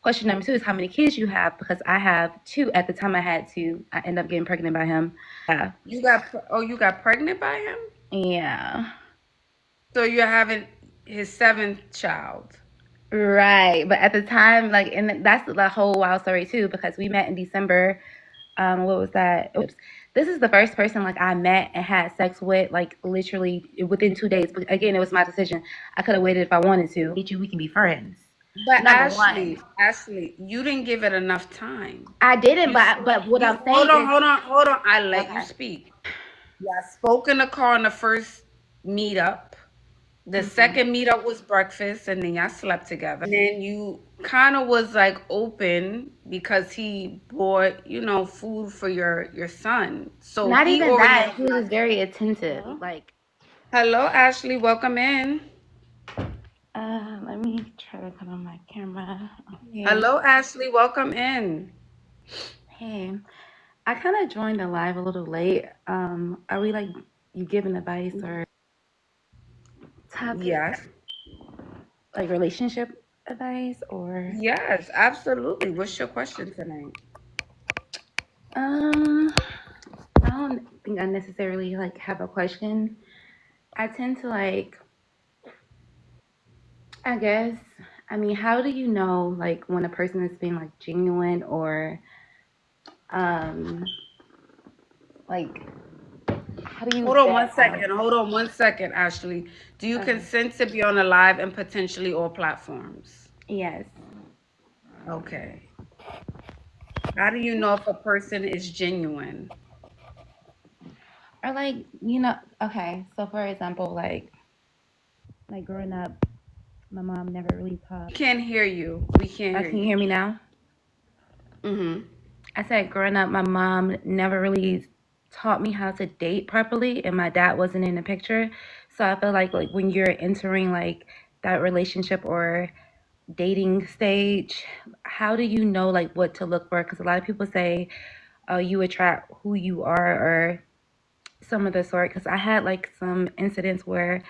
question number two is how many kids you have, because I have two. At the time I had two. I ended up getting pregnant by him. Yeah. You got pregnant by him? Yeah. So you're having his seventh child. Right. But at the time, like, and that's the whole wild story too, because we met in December. What was that? Oops. This is the first person like I met and had sex with, like literally within 2 days. But again, it was my decision. I could have waited if I wanted to. We can be friends. But Number one. Ashley, you didn't give it enough time. I didn't, You but what you I'm saying is hold on. I let you okay. speak. Yeah, I spoke in the car on the first meetup. The Hmm. second meetup was breakfast, and then y'all slept together. And then you kind of was like open because he bought, food for your son. So Not he even already that. was He was like, just very attentive. huh? Like, Hello, Ashley. Welcome in. let me try to cut on my camera. Yeah. Hello, Ashley. Welcome in. Hey, I kind of joined the live a little late. Are we like you giving advice or topic, Yes. like relationship advice or? Yes, absolutely. What's your question tonight? Um, I don't think I necessarily like have a question. I tend to like, I guess, I mean, how do you know like when a person is being like genuine or um like how do you Hold on vet one out? second. Hold on one second, Ashley. Do you Okay. consent to be on a live and potentially all platforms? Yes. Okay. How do you know if a person is genuine? Or like, okay, so for example, like growing up, my mom never really taught. We can't hear you. We can't hear Can you you. hear me now? Mm-hmm. I said growing up, my mom never really taught me how to date properly, and my dad wasn't in the picture. So I feel like when you're entering like that relationship or dating stage, how do you know like what to look for? Because a lot of people say, "Oh, you attract who you are," or some of the sort. Because I had like some incidents where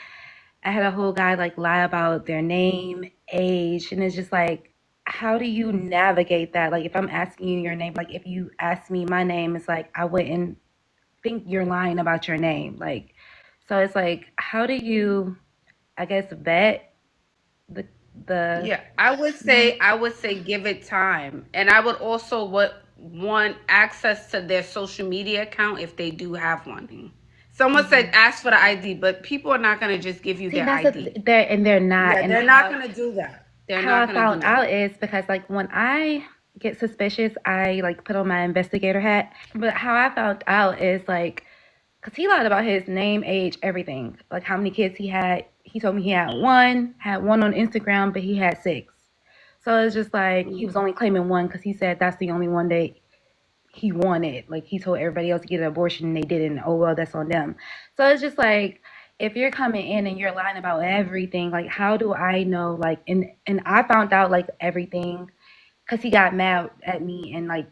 I had a whole guy like lie about their name, age, and it's just like, how do you navigate that? Like, if I'm asking you your name, like if you ask me my name, it's like I wouldn't think you're lying about your name. Like, so it's like, how do you, I guess, vet the the Yeah, I would say give it time. And I would also want access to their social media account if they do have one. Someone said Mhm. ask for the ID, but people are not gonna just give you See, their that's a, ID. they're not, Yeah, and they're not gonna do that. They're how not I gonna found do that. out is because like when I get suspicious, I like put on my investigator hat. But how I found out is like, because he lied about his name, age, everything. Like how many kids he had. He told me he had one on Instagram, but he had six. So it's just like he was only claiming one because he said that's the only one that he wanted. Like he told everybody else to get an abortion and they didn't. Oh well, that's on them. So it's just like if you're coming in and you're lying about everything, like how do I know? Like and I found out like everything because he got mad at me and like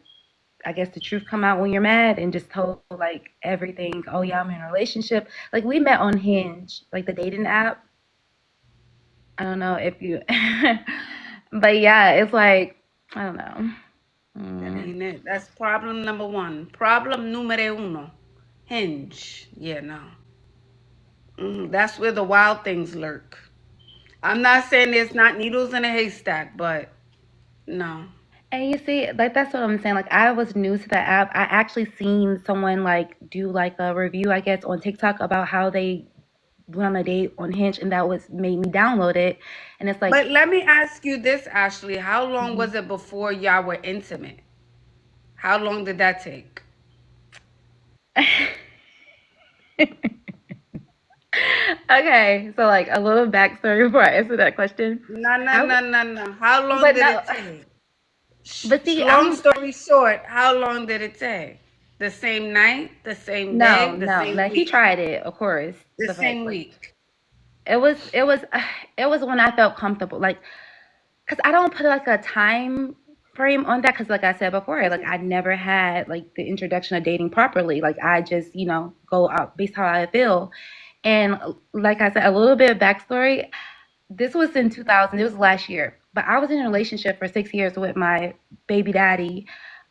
I guess the truth come out when you're mad and just told like everything. Oh yeah, I'm in a relationship. Like we met on Hinge, like the dating app. I don't know if you, but yeah, it's like I don't know. That Mm. ain't it. That's problem number one. Problem numero uno. Hinge. Yeah, no. That's where the wild things lurk. I'm not saying there's not needles in a haystack, but no. And you see, like that's what I'm saying. Like I was new to the app. I actually seen someone like do like a review, I guess, on TikTok about how they went on a date on Hinge, and that was made me download it. And it's like, But let me ask you this, Ashley. How long mhm. was it before y'all were intimate? How long did that take? Okay, so like a little backstory before I answer that question. No, no, I, no, no, no. How long but did no, it take? but see, Long story short, how long did it take? The same night, the same day, the same no. He week, tried it, of course. the The fact, same like, week. it was when I felt comfortable, like, cause I don't put like a time frame on that, cause like I said before, like I never had like the introduction of dating properly. Like I just, go out based how I feel, and like I said, a little bit of backstory. this was in 2000. It was last year, but I was in a relationship for 6 years with my baby daddy.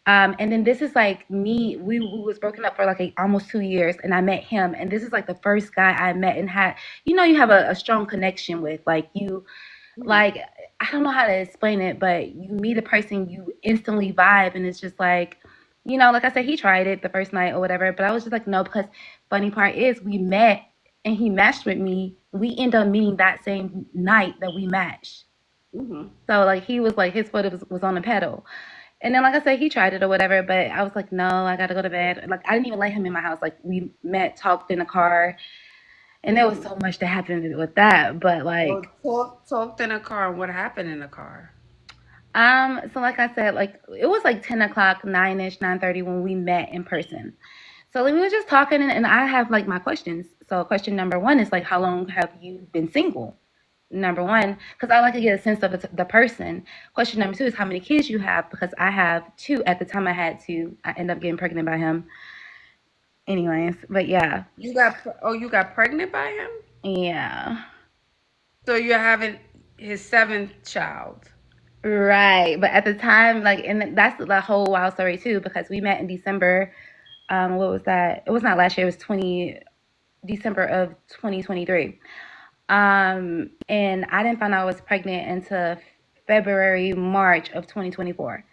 And then this is like me. We was broken up for like almost 2 years, and I met him. And this is like the first guy I met and had, you have a strong connection with. Mhm. Like I don't know how to explain it, but you meet a person, you instantly vibe, and it's just like, like I said, he tried it the first night or whatever, but I was just like, no, because funny part is we met and he matched with me. We ended up meeting that same night that we matched. Mhm. So like he was like his foot was on the pedal. And then like I said, he tried it or whatever, but I was like, no, I gotta go to bed. Like I didn't even let him in my house. Like we met, talked in the car, and there was Mhm. so much that happened with that. But like Well, talked in a car. What happened in the car? So like I said, like it was like 10 o'clock, 9ish, 9:30 when we met in person. So like, we were just talking, and I have like my questions. So question number one is like, how long have you been single? Number one, because I like to get a sense of the person. Question number two is how many kids you have, because I have two. At the time I had two. I ended up getting pregnant by him. Anyways, but yeah, You got pregnant by him? yeah. So you're having his seventh child. Right. But at the time, like, and that's the whole wild story too, because we met in December. What was that? It was not last year. It was December of 2023. And I didn't find out I was pregnant until February, March of 2024.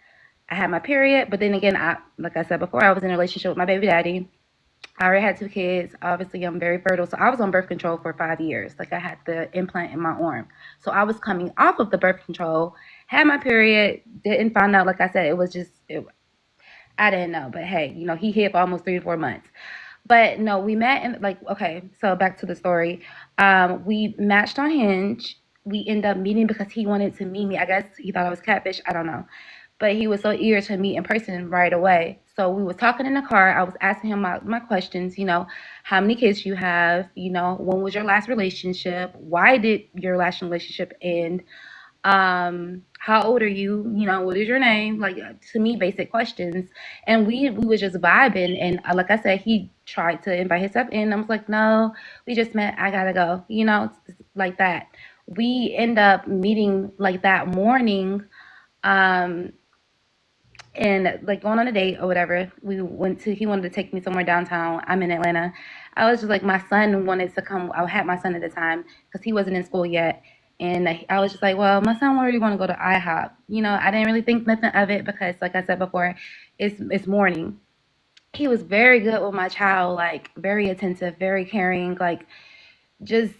I had my period, but then again, like I said before, I was in a relationship with my baby daddy. I already had two kids. Obviously, I'm very fertile. So I was on birth control for 5 years. Like I had the implant in my arm. So I was coming off of the birth control, had my period, didn't find out. Like I said, it was just, I didn't know. But hey, he hid for almost 3 to 4 months. But no, we met and like, okay, so back to the story. We matched on Hinge. We ended up meeting because he wanted to meet me. I guess he thought I was catfish. I don't know. But he was so eager to meet in person right away. So we was talking in the car. I was asking him my questions, how many kids you have, when was your last relationship? Why did your last relationship end? How old are you? What is your name? Like to me, basic questions. And we was just vibing. And like I said, he tried to invite himself in. I was like, no, we just met. I gotta go. It's like that. We end up meeting like that morning. Um, and like going on a date or whatever. He wanted to take me somewhere downtown. I'm in Atlanta. I was just like, my son wanted to come. I had my son at the time because he wasn't in school yet. And I was just like, well, my son already want to go to IHOP. I didn't really think nothing of it because, like I said before, it's morning. He was very good with my child, like very attentive, very caring, like just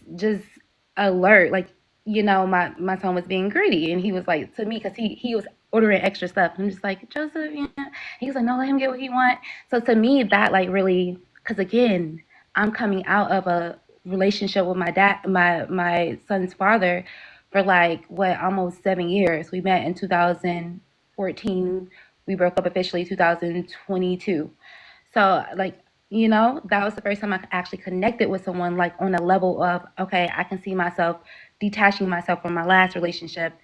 alert. Like my son was being greedy, and he was like to me because he was ordering extra stuff. I'm just like, Joseph, he was like, no, let him get what he want. So to me, that like really, because again, I'm coming out of a relationship with my dad, my son's father, for like what, almost 7 years. We met in 2014. We broke up officially 2022. So like, that was the first time I actually connected with someone like on a level of, okay, I can see myself detaching myself from my last relationship,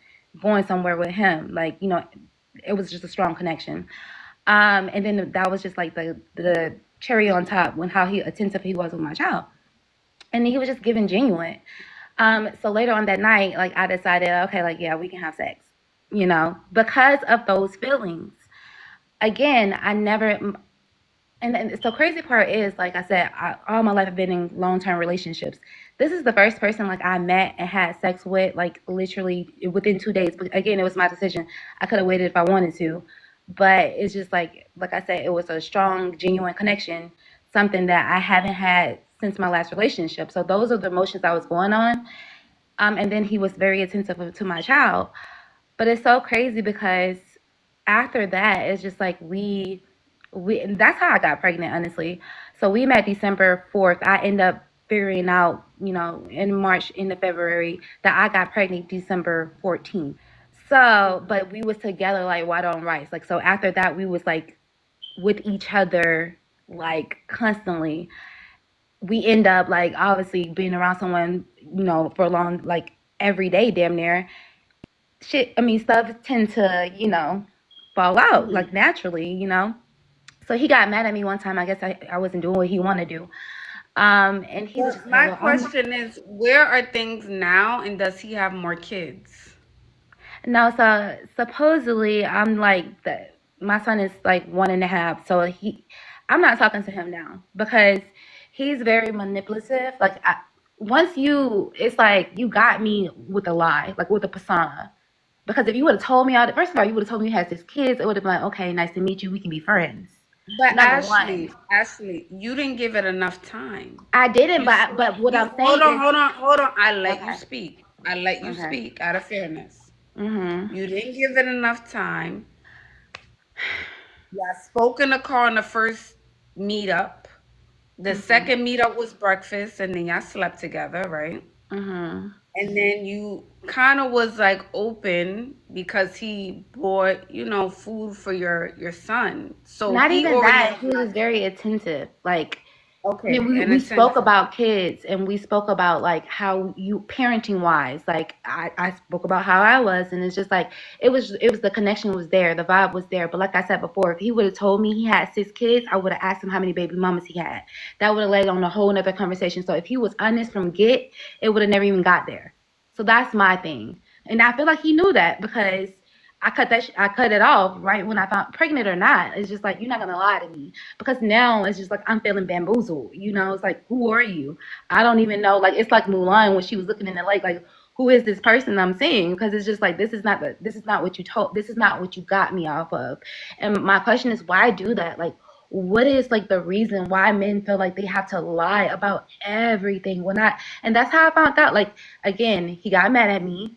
going somewhere with him. Like, it was just a strong connection. And then that was just like the cherry on top when how he attentive he was with my child. And he was just giving genuine. So later on that night, like I decided, okay, like yeah, we can have sex, because of those feelings. Again, I never, and so crazy part is, like I said, all my life I've been in long term relationships. This is the first person like I met and had sex with, like literally within 2 days. But again, it was my decision. I could have waited if I wanted to, but it's just like I said, it was a strong, genuine connection, something that I haven't had since my last relationship. So those are the emotions I was going on. And then he was very attentive to my child. But it's so crazy because after that, it's just like we and that's how I got pregnant, honestly. So we met December 4th. I end up figuring out, in March, into February, that I got pregnant December 14th. So, but we was together like white on rice. Like so after that we was like with each other like constantly. We end up like obviously being around someone, for a long like every day damn near. Stuff tend to, fall out Mhm. like naturally. So he got mad at me one time. I guess I wasn't doing what he wanted to do. And he was But just like, my well, I'm question is, where are things now, and does he have more kids? no, so supposedly I'm like my son is like 1.5, so I'm not talking to him now because he's very manipulative. Like once it's like you got me with a lie, like with a persona. Because if you would have told me all that, first of all, you would have told me you had 6 kids, it would have been like, okay, nice to meet you, we can be friends. But Number one, Ashley, you didn't give it enough time. I didn't, You s- but what you I'm saying is, hold on. I let you okay, speak. I let you okay, speak out of fairness. mhm, You didn't give it enough time. Y'all spoke in the car on the first meetup. The mhm, second meetup was breakfast, and then y'all slept together, right? mhm. And then you kind of was like open because he bought, food for your son. So Not he even already that. was He was not just very attentive. Like, I mean, okay we and we spoke attentive. about kids and we spoke about like how you parenting wise. Like I spoke about how I was, and it's just like it was the connection was there, the vibe was there. But like I said before, if he would have told me he had 6 kids, I would have asked him how many baby mamas he had. That would have led on a whole nother conversation. So if he was honest from get, it would have never even got there. So that's my thing, and I feel like he knew that because. I cut it off right when I found pregnant or not. It's just like you're not gonna lie to me because now it's just like I'm feeling bamboozled. It's like who are you? I don't even know. Like it's like Mulan when she was looking in the lake. Like who is this person I'm seeing? Because it's just like this is not what you told. This is not what you got me off of. And my question is why do that? Like what is like the reason why men feel like they have to lie about everything when I and that's how I found out. Like again, he got mad at me.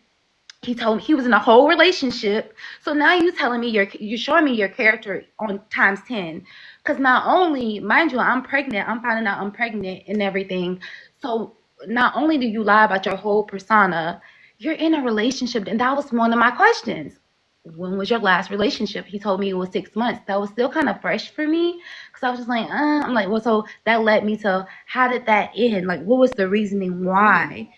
He told me he was in a whole relationship. So now you telling me you're showing me your character on times 10. Because not only, mind you, I'm pregnant, I'm finding out I'm pregnant and everything. So not only do you lie about your whole persona, you're in a relationship. And that was one of my questions. When was your last relationship? He told me it was 6 months. That was still kind of fresh for me because I was just like, I'm like, well, so that led me to how did that end? Like, what was the reasoning why?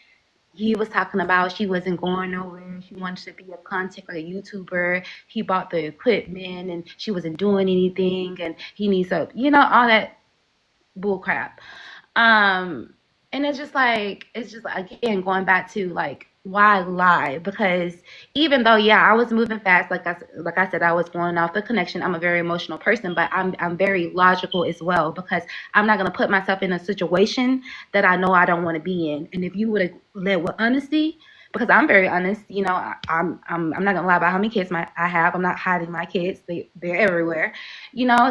He was talking about she wasn't going nowhere. She wanted to be a content like a YouTuber. He bought the equipment and she wasn't doing anything and he needs a all that bull crap. Um, and it's just again going back to like why lie? Because even though yeah, I was moving fast, like I said, I was going off the connection. I'm a very emotional person, but I'm very logical as well because I'm not gonna put myself in a situation that I know I don't want to be in. And if you would have led with honesty, because I'm very honest, I'm not gonna lie about how many kids I have. I'm not hiding my kids; they're everywhere.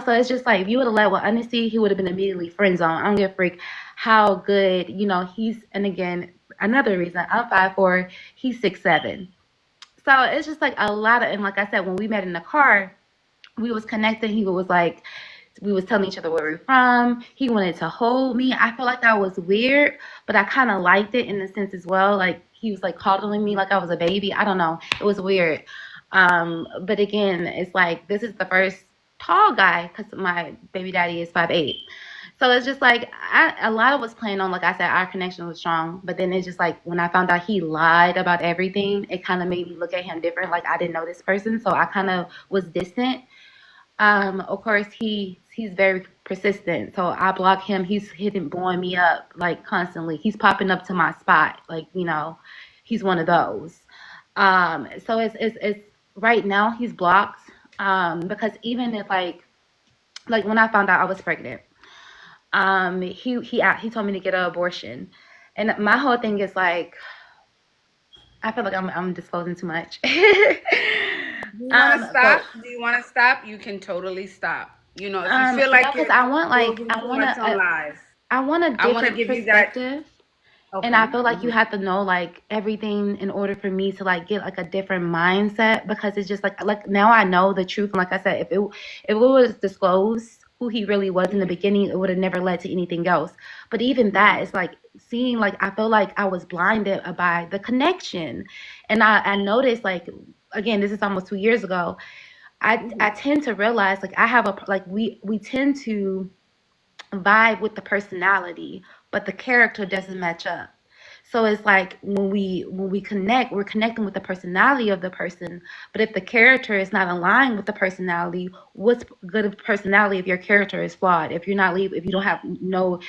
So it's just like if you would have led with honesty, he would have been immediately friend zone. I don't give a freak how good, he's and again, another reason, I'm 5'4", he's 6'7". So it's just like a lot of and like I said, when we met in the car, we was connecting, he was like we was telling each other where we're from. He wanted to hold me. I felt like that was weird, but I kind of liked it in the sense as well. Like he was like coddling me like I was a baby. I don't know. It was weird. But again, it's like this is the first tall guy because my baby daddy is 5'8". So it's just like a lot of was playing on. Like I said, our connection was strong. But then it's just like when I found out he lied about everything, it kind of made me look at him different. Like I didn't know this person, so I kind of was distant. Of course, he's very persistent. So I block him. He's hitting, blowing me up like constantly. He's popping up to my spot. Like he's one of those. So it's right now he's blocked. Because even if like when I found out I was pregnant, he told me to get an abortion, and my whole thing is like I feel like I'm disclosing too much. Do you want to stop? But Do you want to stop? You can totally stop. If you feel no, like because you're I want indulging too much on live, I want a I want to different give you that. perspective. And I Okay. feel like you have to know like everything in order for me to like get like a different mindset because it's just like now I know the truth. And like I said, if it was disclosed who he really was in the beginning, it would have never led to anything else. But even that is like seeing like I feel like I was blinded by the connection. And I noticed like again, this is almost 2 years ago. I tend to realize like I have a like we tend to vibe with the personality, but the character doesn't match up. So it's like when we connect, we're connecting with the personality of the person. But if the character is not aligned with the personality, what's good of personality if your character is flawed? If you're not if you don't have no,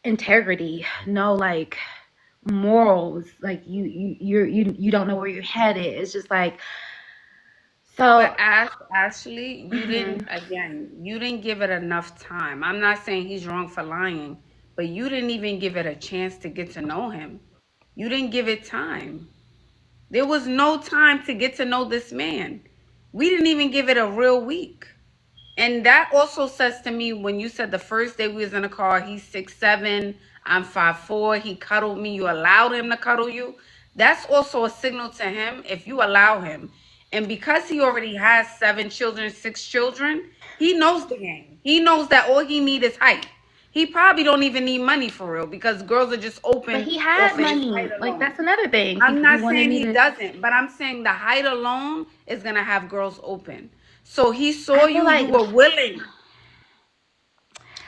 integrity, no like morals, like you don't know where you're headed. It's just like But so. Ashley, Mhm. you didn't give it enough time. I'm not saying he's wrong for lying, but you didn't even give it a chance to get to know him. You didn't give it time. There was no time to get to know this man. We didn't even give it a real week. And that also says to me when you said the first day we was in the car, he's 6'7", I'm 5'4", he cuddled me, you allowed him to cuddle you. That's also a signal to him if you allow him. And because he already has 7 children, 6 children, he knows the game. He knows that all he need is height. He probably don't even need money for real because girls are just But open he off had of his height money. Like alone. that's another thing. He I'm he not wanted saying me he to. doesn't, but I'm saying the height alone is gonna have girls open. So he saw I feel you, you like were willing.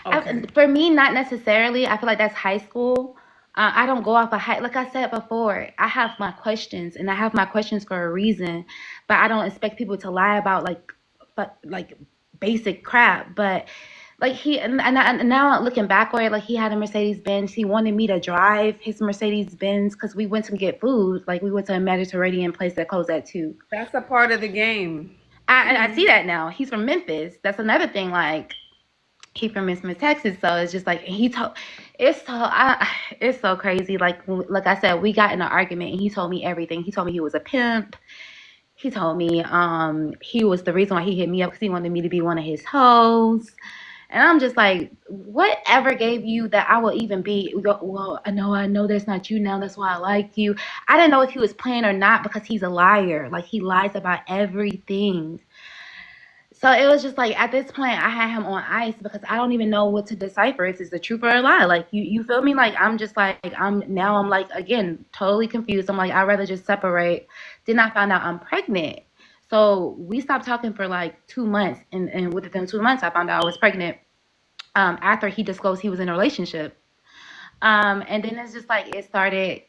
Okay. for me, not necessarily. I feel like that's high school. I don't go off of high. Like I said before, I have my questions, and I have my questions for a reason. But I don't expect people to lie about like basic crap. But like and now looking backward, like he had a Mercedes Benz. He wanted me to drive his Mercedes Benz because we went to get food. Like we went to a Mediterranean place that closed at 2. That's a part of the game. I see that now. He's from Memphis. That's another thing. Like he from Smith, Texas. So it's just like he told. It's so crazy. Like I said, we got in an argument and he told me everything. He told me he was a pimp. He told me he was the reason why he hit me up because he wanted me to be one of his hoes. And I'm just like, whatever gave you that I will even be? Well, I know that's not you now. That's why I like you. I didn't know if he was playing or not because he's a liar. Like he lies about everything. So it was just like at this point I had him on ice because I don't even know what to decipher. Is this the truth or a lie? Like you feel me? Like I'm just like I'm like again totally confused. I'm like I'd rather just separate. Then I found out I'm pregnant. So we stopped talking for like 2 months, and within 2 months I found out I was pregnant. After he disclosed he was in a relationship. And then it's just like it started.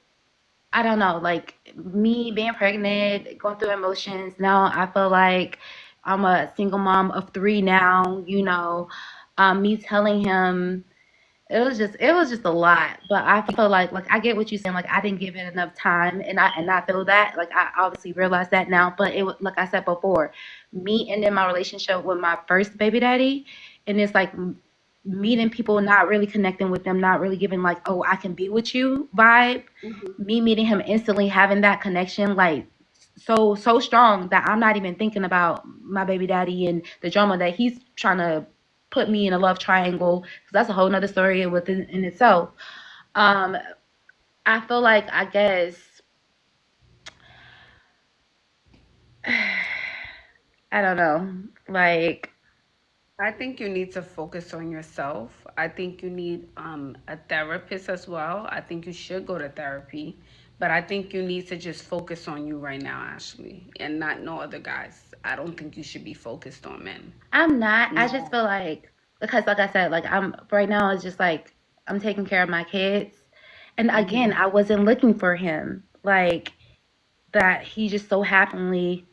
I don't know, like me being pregnant, going through emotions. Now I feel like I'm a single mom of 3 now, me telling him it was just a lot. But I feel like I get what you're saying. Like I didn't give it enough time, and I feel that. Like I obviously realize that now. But it was like I said before, me ending my relationship with my first baby daddy, and it's like meeting people, not really connecting with them, not really giving like, oh, I can be with you vibe. Mhm. Me meeting him instantly, having that connection, like so strong that I'm not even thinking about my baby daddy and the drama that he's trying to put me in a love triangle because that's a whole nother story within in itself. Um, I feel like I guess I don't know, like I think you need to focus on yourself. I think you need a therapist as well. I think you should go to therapy, but I think you need to just focus on you right now, Ashley, and not no other guys. I don't think you should be focused on men. I'm not. I just No. feel like because like I said, like I'm right now it's just like I'm taking care of my kids. And again, Hmm. I wasn't looking for him. Like that he just so happily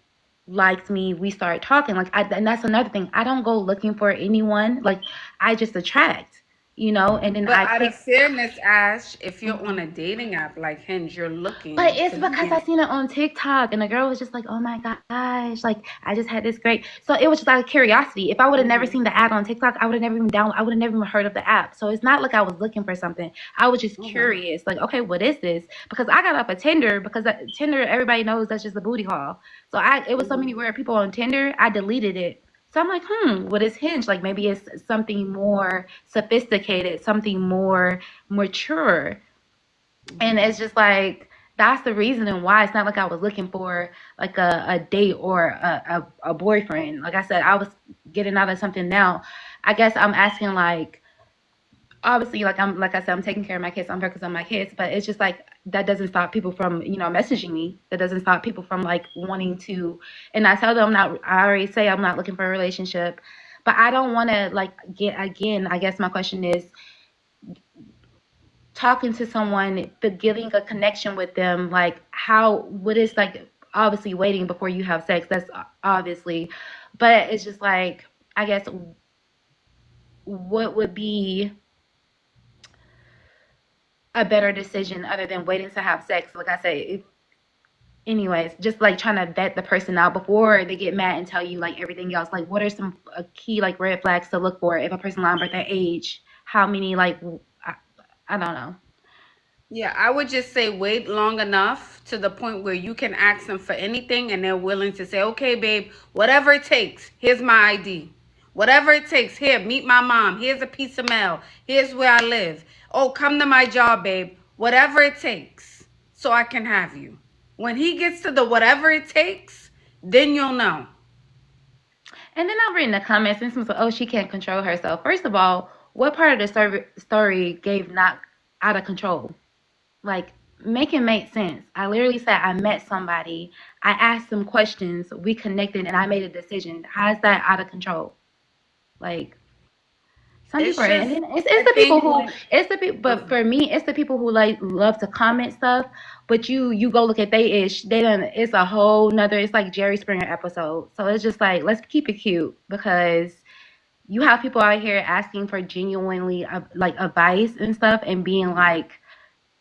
liked me. We started talking. And that's another thing. I don't go looking for anyone. Like I just attract, and then But I out of pick. fairness, Ash, if you're on Mhm. a dating app like Hinge, you're But looking it's to be because I in. seen it on TikTok and the girl was just like, oh my gosh, like I just had this great. So it was just out of curiosity. If I would have never Hmm. seen the ad on TikTok, I would have never even I would have never even heard of the app. So it's not like I was looking for something. I was just Okay. curious, like, okay, what is this? Because I got off of Tinder because Tinder, everybody knows that's just a booty call. So it was so Hmm. many weird people on Tinder, I deleted it. So I'm like, what is Hinge? Like maybe it's something more sophisticated, something more mature. And Hmm. it's just like that's the reason why it's not like I was looking for like a date or a boyfriend. Like I said, I was getting out of something now. I guess I'm asking like obviously like I said, I'm taking care of my kids, I'm focused on my kids, but it's just like that doesn't stop people from, messaging me. That doesn't stop people from like wanting to, and I tell them I already say I'm not looking for a relationship. But I don't wanna like get again, I guess my question is talking to someone, but getting a connection with them, like what is like obviously waiting before you have sex. That's obviously, but it's just like I guess what would be a better decision other than waiting to have sex? Like I say, anyways, just like trying to vet the person out before they get mad and tell you like everything else. Like, what are some key like red flags to look for if a person lying about their age? How many like I don't know. Yeah, I would just say wait long enough to the point where you can ask them for anything and they're willing to say, okay, babe, whatever it takes, here's my ID. Whatever it takes, here, meet my mom. Here's a piece of mail. Here's where I live. Oh, come to my job, babe. Whatever it takes so I can have you. When he gets to the whatever it takes, then you'll know. And then I'll read in the comments and someone's like, oh, she can't control herself. First of all, what part of the story gave not out of control? Like, make it make sense. I literally said I met somebody, I asked them questions, we connected, and I made a decision. How is that out of control? Like, some people It's are, and just then a it's the people thing who when, it's the people. But for me, it's the people who like love to comment stuff. But you go look at they ish. They done. It's a whole nother. It's like Jerry Springer episode. So it's just like let's keep it cute because you have people out here asking for genuinely like advice and stuff and being like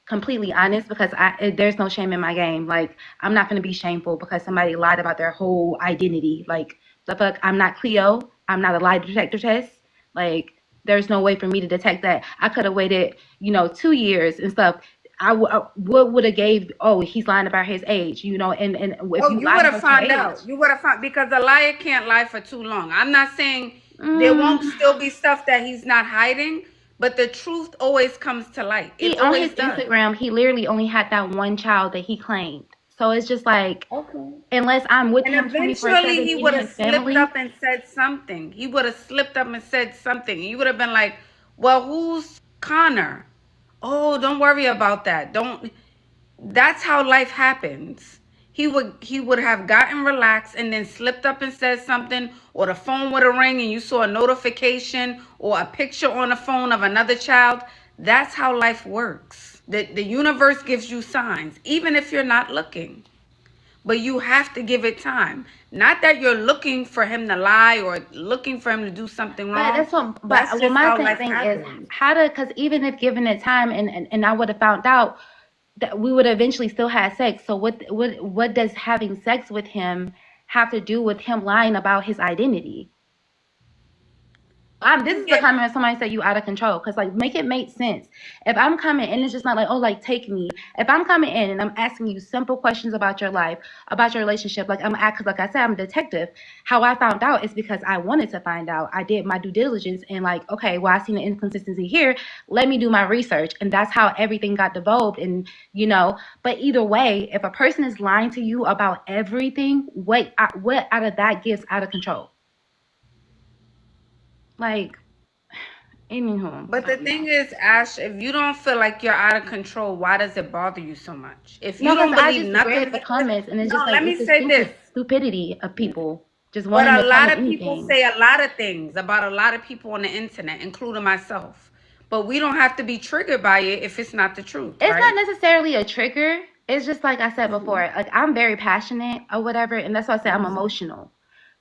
completely honest because there's no shame in my game. Like I'm not gonna be shameful because somebody lied about their whole identity. Like the fuck, I'm not Cleo. I'm not a lie detector test. Like there's no way for me to detect that. I could have waited, 2 years and stuff. What would have gave? Oh, he's lying about his age, and if oh, you you lie would have about your found age, out. You would have found because a liar can't lie for too long. I'm not saying there mm, won't still be stuff that he's not hiding, but the truth always comes to light. It he on his always does. Instagram, he literally only had that one child that he claimed. So it's just like Okay. unless I'm with And him eventually 24/7 he in would have his slipped family. up and said something. He would have slipped up and said something. And you would have been like, well, who's Connor? Oh, don't worry about that. Don't That's how life happens. He would have gotten relaxed and then slipped up and said something, or the phone would have rang and you saw a notification or a picture on the phone of another child. That's how life works. The universe gives you signs, even if you're not looking. But you have to give it time. Not that you're looking for him to lie or looking for him to do something But wrong. that's what. That's But well, just my how life thing is happens. how to because even if given it time and I would have found out that we would eventually still have sex. So what does having sex with him have to do with him lying about his identity? This You is the get comment when somebody say you out of control because like make it make sense. If I'm coming and it's just not like oh like take me. If I'm coming in and I'm asking you simple questions about your life, about your relationship, like I'm cause like I said I'm a detective. How I found out is because I wanted to find out. I did my due diligence and like okay well I seen the inconsistency here. Let me do my research and that's how everything got devolved and But either way, if a person is lying to you about everything, what out of that gets out of control? Like anywho, But so the no. thing is, Ash, if you don't feel like you're out of control, why does it bother you so much? If you No, because don't I believe just nothing, read the comments and it's no, just like let it's me the say this. stupidity of people just But wanting a to lot comment of people anything. say a lot of things about a lot of people on the internet, including myself. But we don't have to be triggered by it if it's not the truth, It's not right? necessarily a trigger. It's just like I said before, Hmm. like I'm very passionate or whatever, and that's why I say I'm Hmm. emotional.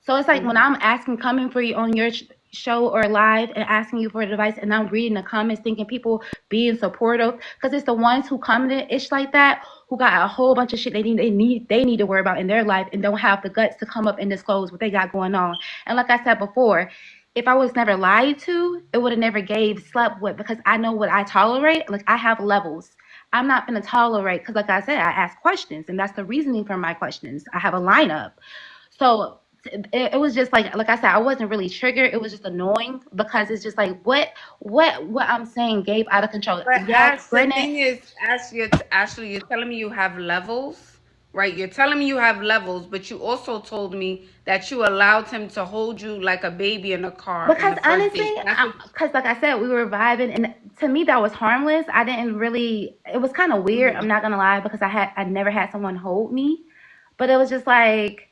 So it's like when Hmm. I'm asking, coming for you on your show or live and asking you for advice, and I'm reading the comments, thinking people being supportive, because it's the ones who commented ish like that who got a whole bunch of shit they need to worry about in their life and don't have the guts to come up and disclose what they got going on. And like I said before, if I was never lied to, it would have never gave slept with because I know what I tolerate. Like I have levels. I'm not going to tolerate because, like I said, I ask questions, and that's the reasoning for my questions. I have a lineup, so it was just like I said, I wasn't really triggered. It was just annoying because it's just like what I'm saying gave out of control. But Yeah, Ash, the granted, thing is, Ash, Ashley, you're telling me you have levels, right? You're telling me you have levels, but you also told me that you allowed him to hold you like a baby in a car in because the first honestly, date. That's what. because like I said, we were vibing, and to me that was harmless. I didn't really. It was kind of weird. I'm Mhm. not gonna lie because I never had someone hold me, but it was just like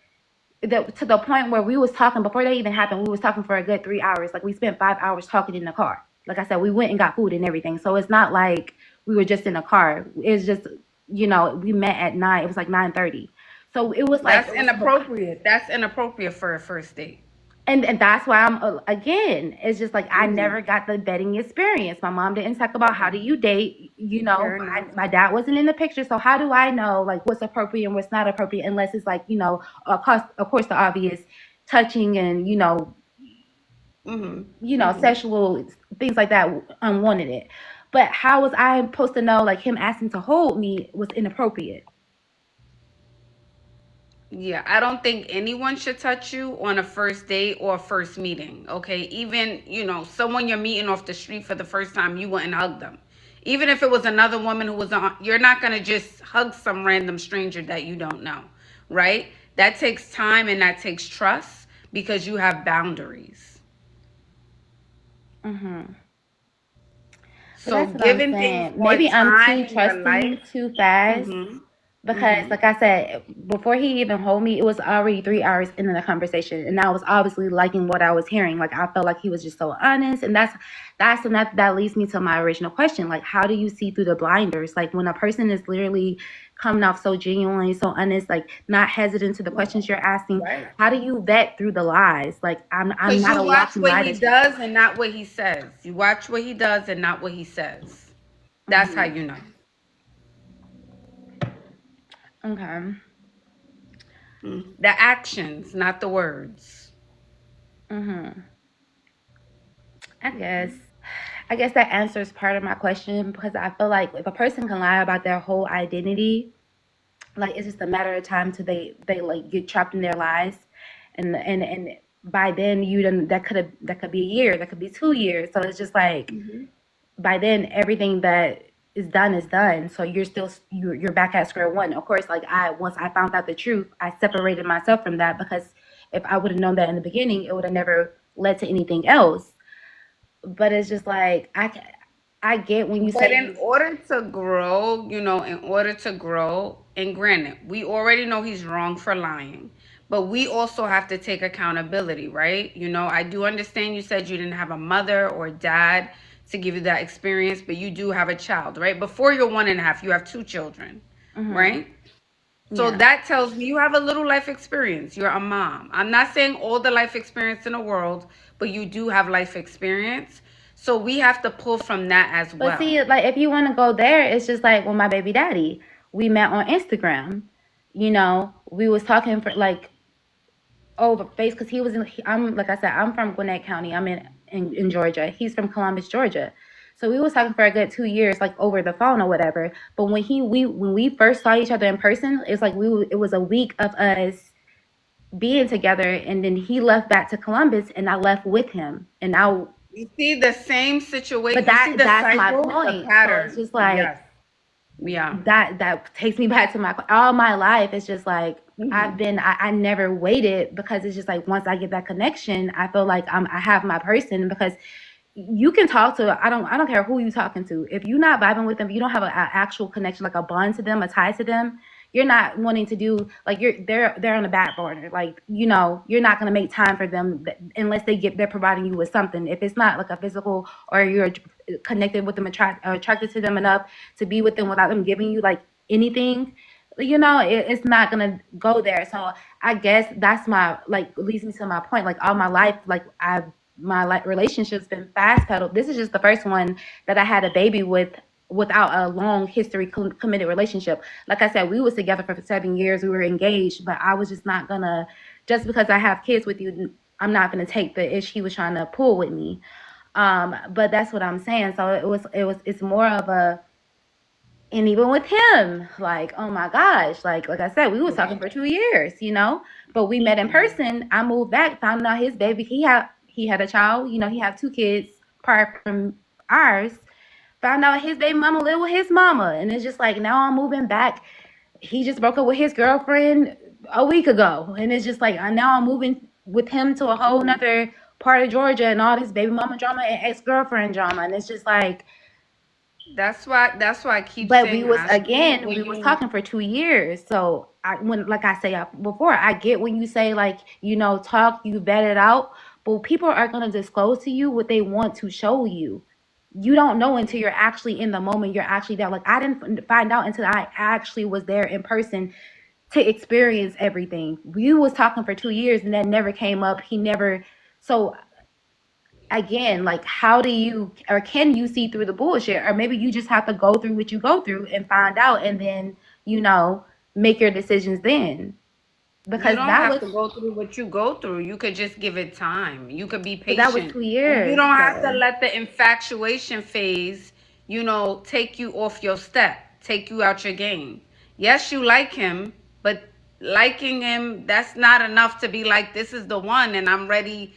to the point where we was talking before that even happened. We was talking for a good 3 hours. Like we spent 5 hours talking in the car. Like I said, we went and got food and everything. So it's not like we were just in a car. It's just, we met at 9. It was like 9:30. So it was like That's it was inappropriate. That's inappropriate for a first date. and that's why I'm again. It's just like I Mm-hmm. never got the vetting experience. My mom didn't talk about how do you date. Fair enough. My dad wasn't in the picture, so how do I know like what's appropriate and what's not appropriate unless it's like of course the obvious touching and Mm-hmm. Mm-hmm. sexual things like that unwanted it. But how was I supposed to know like him asking to hold me was inappropriate? Yeah, I don't think anyone should touch you on a first date or first meeting. Okay, even someone you're meeting off the street for the first time, you wouldn't hug them. Even if it was another woman who was on, you're not gonna just hug some random stranger that you don't know, right? That takes time and that takes trust because you have boundaries. Hmm. But So that's what I'm giving things saying. more Maybe I'm time too in your trusting life. too fast. Mhm. Because, Mhm. like I said, before he even hold me, it was already 3 hours into the conversation, and I was obviously liking what I was hearing. Like I felt like he was just so honest, and that leads me to my original question. Like, how do you see through the blinders? Like when a person is literally coming off so genuinely, so honest, like not hesitant to the questions you're asking. Right. How do you vet through the lies? Like I'm Because not you a watch walking what lie he detector. does and not what he says. You watch what he does and not what he says. That's how Hmm. you know. Okay. The actions, not the words. Hmm. I guess. I guess that answers part of my question because I feel like if a person can lie about their whole identity, like it's just a matter of time till they like get trapped in their lies, and by then you done that could be a year, that could be 2 years. So it's just like Hmm. by then everything that is done is done. So you're back at square one. Of course, like I once I found out the truth, I separated myself from that because if I would have known that in the beginning, it would have never led to anything else. But it's just like I get when you But say in you. order to grow, in order to grow, and granted, we already know he's wrong for lying, but we also have to take accountability, right? I do understand you said you didn't have a mother or dad to give you that experience, but you do have a child, right? Before you're 1.5, you have two children, Hmm. right? So Yeah. that tells me you have a little life experience. You're a mom. I'm not saying all the life experience in the world, but you do have life experience. So we have to pull from that as But well. see, like if you want to go there, it's just like with my baby daddy. We met on Instagram. We was talking for like over face because he was in. I'm like I said, I'm from Gwinnett County. I'm in Georgia. He's from Columbus, Georgia. So we was talking for a good 2 years, like over the phone or whatever. But when we first saw each other in person, it's like it was a week of us being together, and then he left back to Columbus, and I left with him, and now. You see the same situation. But You see the that's my cycle, the point. So it's pattern. just like Yes. Yeah. that takes me back to my all my life. It's just like Hmm. I never waited because it's just like once I get that connection, I feel like I have my person because you can talk to I don't care who you talking to. If you're not vibing with them, you don't have an actual connection, like a bond to them, a tie to them. You're not wanting to do like they're on the back burner. Like you're not gonna make time for them unless they're providing you with something. If it's not like a physical or you're connected with them, attracted to them enough to be with them without them giving you like anything, it's not gonna go there. So I guess that's my like leads me to my point. Like all my life, like my like relationship's been fast pedaled. This is just the first one that I had a baby with without a long history committed relationship. Like I said, we was together for 7 years. We were engaged, but I was just not gonna just because I have kids with you. I'm not gonna take the ish he was trying to pull with me. But that's what I'm saying. So it's more of a and even with him, like, oh my gosh, like I said, we was talking Right. for 2 years, but we met in person. I moved back, found out his baby. He had a child, he had 2 kids prior from ours. Found out his baby mama lived with his mama, and it's just like now I'm moving back. He just broke up with his girlfriend a week ago, and it's just like now I'm moving with him to a whole Mhm. nother part of Georgia, and all this baby mama drama and ex girlfriend drama, and it's just like That's why I keep but saying ask you we when was you. talking for 2 years. So when like I say before, I get when you say like talk, you vet it out, but people are gonna disclose to you what they want to show you. you don't know until you're actually in the moment, you're actually there. Like I didn't find out until I actually was there in person to experience everything. We was talking for 2 years and that never came up. He never. So again, like how do you or can you see through the bullshit? Or maybe you just have to go through what you go through and find out, and then make your decisions then. You Because don't that have was, to go through what you go through. You could just give it time. You could be but that was patient. two And you years don't have to though. let the infatuation phase, take you off your step, take you out your game. Yes, you like him, but liking him, that's not enough to be like, this is the one and I'm ready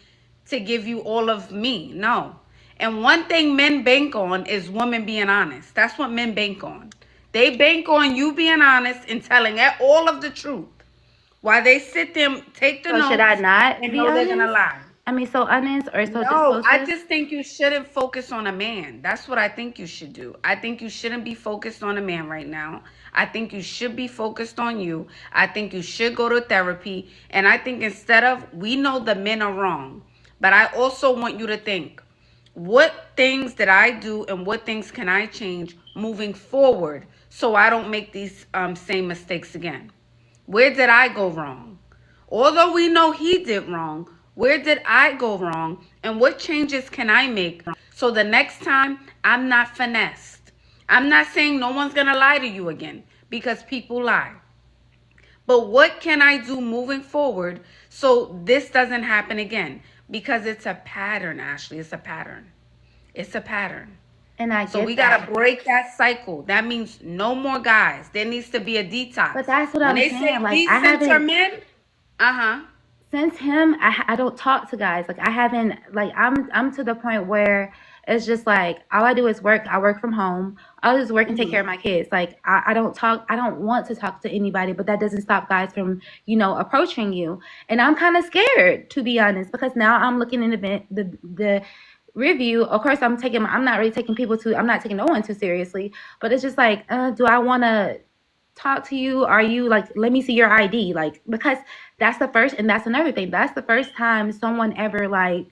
to give you all of me. No. And one thing men bank on is women being honest. That's what men bank on. They bank on you being honest and telling all of the truth. While they sit there, take the So should I notes, not and be know they're gonna honest? lie. I mean, so honest or so No, I disclosive? just think you shouldn't focus on a man. That's what I think you should do. I think you shouldn't be focused on a man right now. I think you should be focused on you. I think you should go to therapy. And I think instead of, we know the men are wrong, but I also want you to think, what things did I do and what things can I change moving forward so I don't make these same mistakes again? Where did I go wrong? Although we know he did wrong, where did I go wrong? And what changes can I make so the next time I'm not finessed? I'm not saying no one's going to lie to you again because people lie. But what can I do moving forward so this doesn't happen again? Because it's a pattern, Ashley. It's a pattern. It's a pattern. And I So we get got that. to break that cycle. That means no more guys. There needs to be a detox. But that's what When I'm they saying. say Like I decenter haven't men, uh-huh. since him. I don't talk to guys. Like I haven't. Like I'm to the point where it's just like all I do is work. I work from home. I just work and take care of Hmm. my kids. Like I don't talk. I don't want to talk to anybody. But that doesn't stop guys from approaching you. And I'm kind of scared to be honest because now I'm looking in the review. Of course, I'm not really taking people to. I'm not taking no one too seriously. But it's just like, do I want to talk to you? Are you like, let me see your ID? Like, because that's the first, and that's another thing. That's the first time someone ever like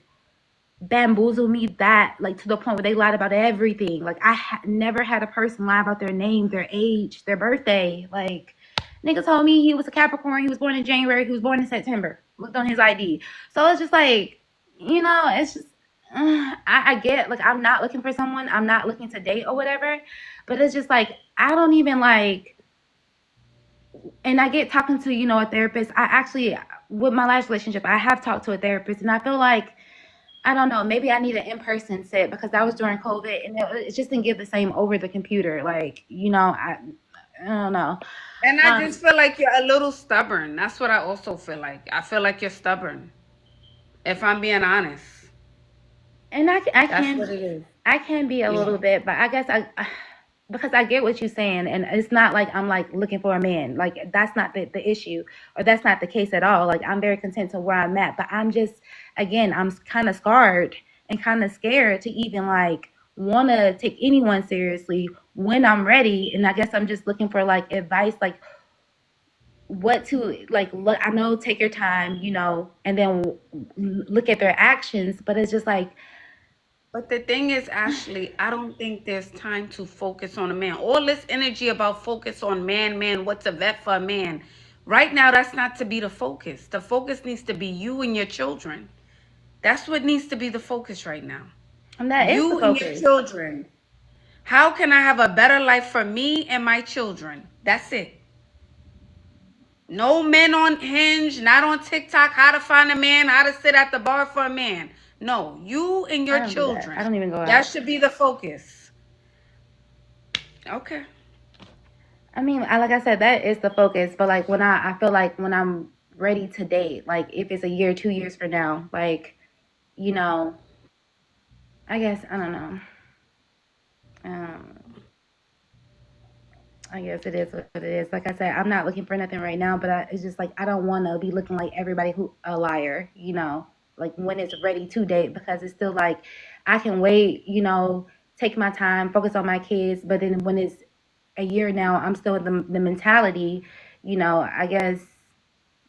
bamboozled me that like to the point where they lied about everything. Like never had a person lie about their name, their age, their birthday. Like, nigga told me he was a Capricorn. He was born in January. He was born in September. Looked on his ID. So it's just like, it's just. I get like I'm not looking for someone. I'm not looking to date or whatever. But it's just like I don't even like, and I get talking to a therapist. I actually, with my last relationship, I have talked to a therapist, and I feel like I don't know, maybe I need an in-person set because that was during COVID, and it just didn't give the same over the computer. Like I don't know. And I Um, just feel like you're a little stubborn. That's what I also feel like. I feel like you're stubborn. If I'm being honest, and I that's can what it is. I can be a Yeah. little bit, but I guess because I get what you're saying, and it's not like I'm like looking for a man. Like that's not the issue, or that's not the case at all. Like I'm very content to where I'm at, but I'm just again I'm kind of scarred and kind of scared to even like want to take anyone seriously when I'm ready. And I guess I'm just looking for like advice, like what to like look. I know take your time, and then look at their actions, but it's just like But the thing is, Ashley, I don't think there's time to focus on a man. All this energy about focus on man, what's a vet for a man. Right now, that's not to be the focus. The focus needs to be you and your children. That's what needs to be the focus right now. and that is the You and your focus. children. How can I have a better life for me and my children? That's it. No men on Hinge, not on TikTok, how to find a man, how to sit at the bar for a man. No, you and I your don't do that. I children. don't even go That out. should be the focus. Okay. I mean, like I said, that is the focus. But like I feel like when I'm ready to date, like if it's a year, 2 years from now, like you know, I guess I don't know. Um, I guess it is what it is. Like I said, I'm not looking for nothing right now, but it's just like I don't want to be looking like everybody who a liar. Like when it's ready to date, because it's still like I can wait. Take my time, focus on my kids. But then when it's a year now, I'm still in the mentality. I guess.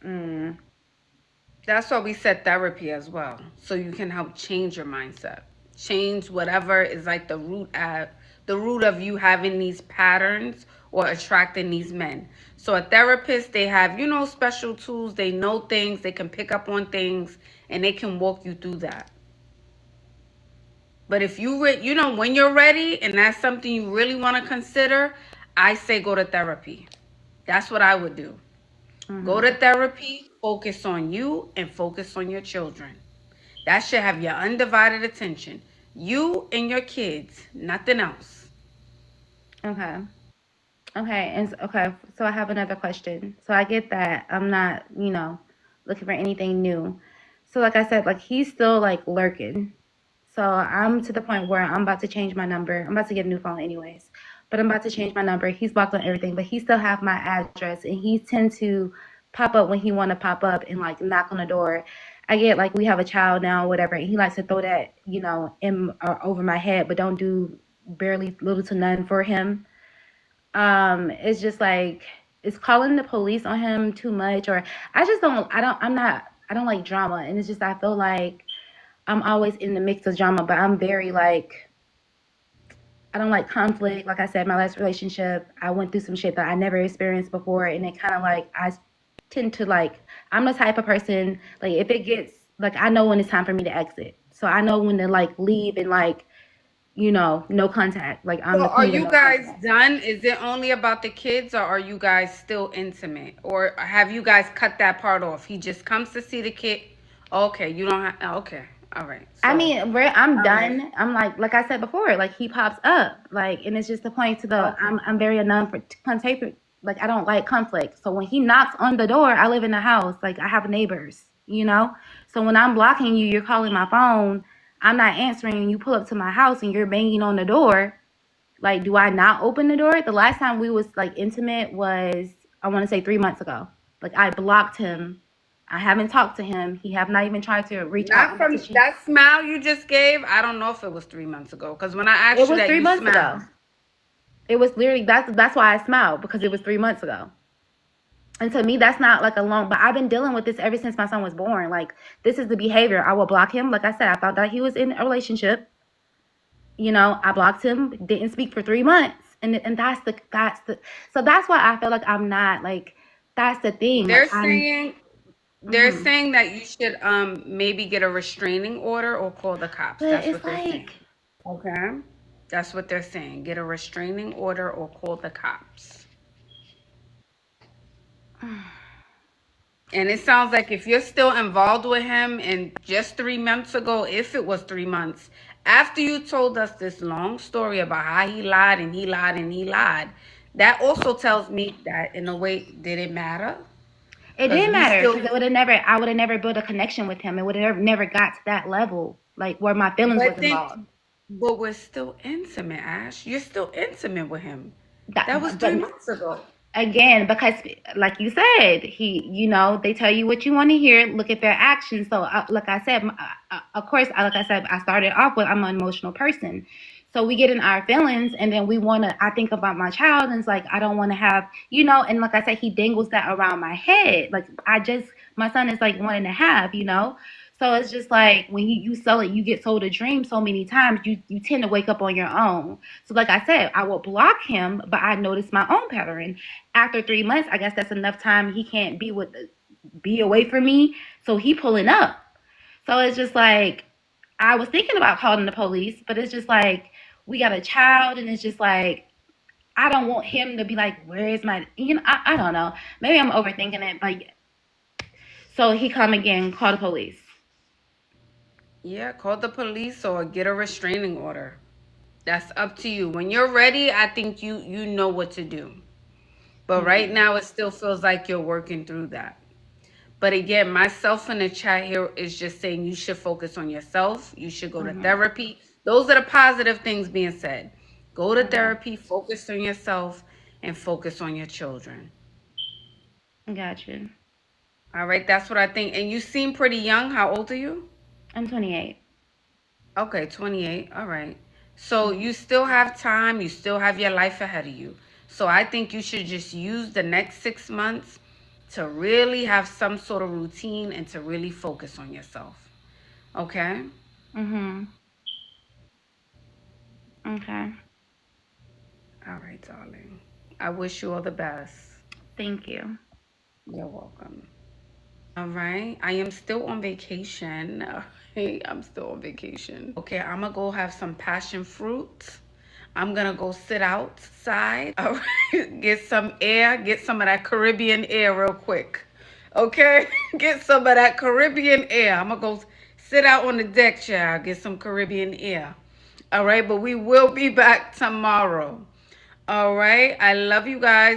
Mm, That's why we said therapy as well. So you can help change your mindset. change whatever is like the root of you having these patterns or attracting these men. So a therapist, they have, special tools, they know things, they can pick up on things, and they can walk you through that. But if when you're ready and that's something you really want to consider, I say go to therapy. That's what I would do. Go to Mhm. therapy, focus on you and focus on your children. That should have your undivided attention. You and your kids, nothing else. Okay. Okay. Okay. So I have another question. So I get that I'm not, looking for anything new. So like I said, like he's still like lurking. So I'm to the point where I'm about to change my number. I'm about to get a new phone anyways. But I'm about to change my number. He's blocked on everything, but he still have my address and he tend to pop up when he want to pop up and like knock on the door. I get like we have a child now, whatever, and he likes to throw that, in or over my head, but don't do barely little to none for him. It's just like it's calling the police on him too much, or I don't like drama, and it's just I feel like I'm always in the mix of drama, but I'm very like I don't like conflict. Like I said, my last relationship, I went through some shit that I never experienced before, and it kind of like I tend to like I'm the type of person like if it gets like I know when it's time for me to exit, so I know when to like leave and like no contact. Like I'm So the are queen of you no guys contact. done? Is it only about the kids or are you guys still intimate? Or have you guys cut that part off? He just comes to see the kid. Okay, you don't have, okay. All right. I So, mean, where I'm all right. done. I'm like I said before, like he pops up, like, and it's just the point to the. Okay. I'm very numb for conflict. Like I don't like conflict. So when he knocks on the door, I live in the house. Like I have neighbors. So when I'm blocking you, you're calling my phone. I'm not answering. You pull up to my house and you're banging on the door. Like, do I not open the door? The last time we was like intimate was I want to say 3 months ago. Like I blocked him. I haven't talked to him. He have not even tried to reach out. I'm Not about to from change. that smile you just gave. I don't know if it was 3 months ago. Because when I It asked you was that, three you months ago. smiled. It was literally that's why I smiled because it was 3 months ago. And to me, that's not like a long. But I've been dealing with this ever since my son was born. Like this is the behavior. I will block him. Like I said, I thought that he was in a relationship. I blocked him. Didn't speak for 3 months, and that's the. So that's why I feel like I'm not like. That's the thing. Like They're I'm. saying they're Mhm. saying that you should maybe get a restraining order or call the cops. But That's it's what they're like. saying. Okay? That's what they're saying. Get a restraining order or call the cops. And it sounds like if you're still involved with him and just 3 months ago, if it was 3 months, after you told us this long story about how he lied and he lied and he lied, that also tells me that in a way, did it matter? It Because didn't we matter still, because it would have never. I would have never built a connection with him. It would have never got to that level, like where my feelings was but then, involved. but we're still intimate, Ash. You're still intimate with him. That was three But months ago. again, because like you said, they tell you what you want to hear. Look at their actions. So, like I said, of course, like I said, I started off with I'm an emotional person. So we get in our feelings, and then we want to. I think about my child, and it's like I don't want to have. And like I said, he dangles that around my head. Like my son is like 1.5. So it's just like when you sell it, you get sold a dream so many times, you tend to wake up on your own. So like I said, I will block him, but I noticed my own pattern. After 3 months, I guess that's enough time he can't be away from me. So he pulling up. So it's just like I was thinking about calling the police, but it's just like we got a child and it's just like I don't want him to be like, where is my I don't know. Maybe I'm overthinking it, but so he come again, call the police. Yeah, call the police or get a restraining order. That's up to you. When you're ready, I think you know what to do. But right Okay. now, it still feels like you're working through that. But again, myself in the chat here is just saying you should focus on yourself. You should go to Mhm. therapy. Those are the positive things being said. Go to Okay. therapy, focus on yourself, and focus on your children. Got you. All right, that's what I think. And you seem pretty young. How old are you? I'm 28. Okay, 28. All right. So Mhm. you still have time. You still have your life ahead of you. So I think you should just use the next 6 months to really have some sort of routine and to really focus on yourself. Okay? Mhm. Okay. All right, darling. I wish you all the best. Thank you. You're welcome. All right. I am still on vacation. Hey, I'm still on vacation. Okay, I'm gonna go have some passion fruit. I'm gonna go sit outside. All right. Get some air, get some of that Caribbean air real quick. Okay? Get some of that Caribbean air. I'm gonna go sit out on the deck, child, get some Caribbean air. All right, but we will be back tomorrow. All right. I love you guys.